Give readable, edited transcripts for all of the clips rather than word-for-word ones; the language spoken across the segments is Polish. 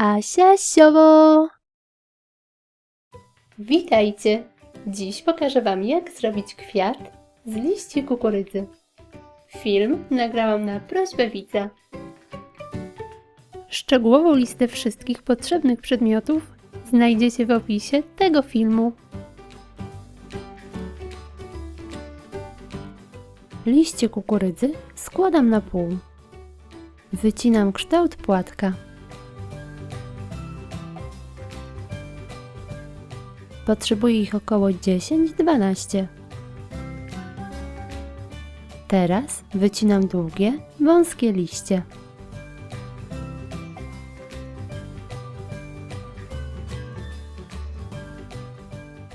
Asia Siowo! Witajcie! Dziś pokażę Wam, jak zrobić kwiat z liści kukurydzy. Film nagrałam na prośbę widza. Szczegółową listę wszystkich potrzebnych przedmiotów znajdziecie w opisie tego filmu. Liście kukurydzy składam na pół. Wycinam kształt płatka. Potrzebuję ich około 10-12. Teraz wycinam długie, wąskie liście.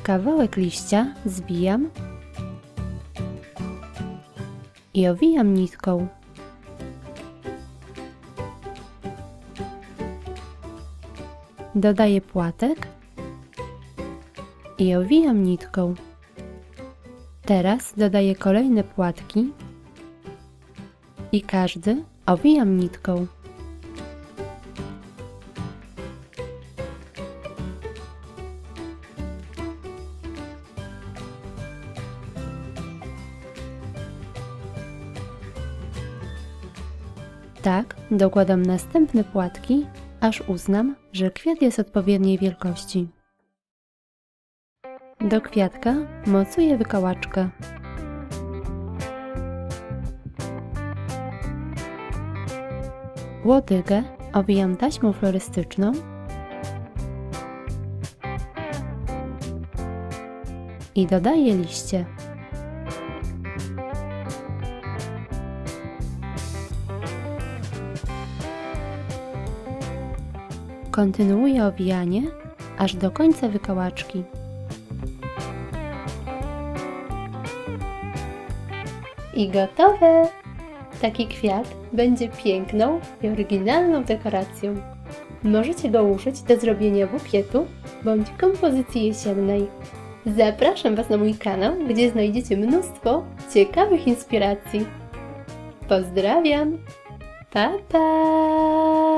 Kawałek liścia zwijam i owijam nitką. Dodaję płatek i owijam nitką. Teraz dodaję kolejne płatki i każdy owijam nitką. Tak dokładam następne płatki, aż uznam, że kwiat jest odpowiedniej wielkości. Do kwiatka mocuję wykałaczkę. Łodygę owijam taśmą florystyczną i dodaję liście. Kontynuuję owijanie aż do końca wykałaczki. I gotowe! Taki kwiat będzie piękną i oryginalną dekoracją. Możecie go użyć do zrobienia bukietu bądź kompozycji jesiennej. Zapraszam Was na mój kanał, gdzie znajdziecie mnóstwo ciekawych inspiracji. Pozdrawiam! Pa, pa!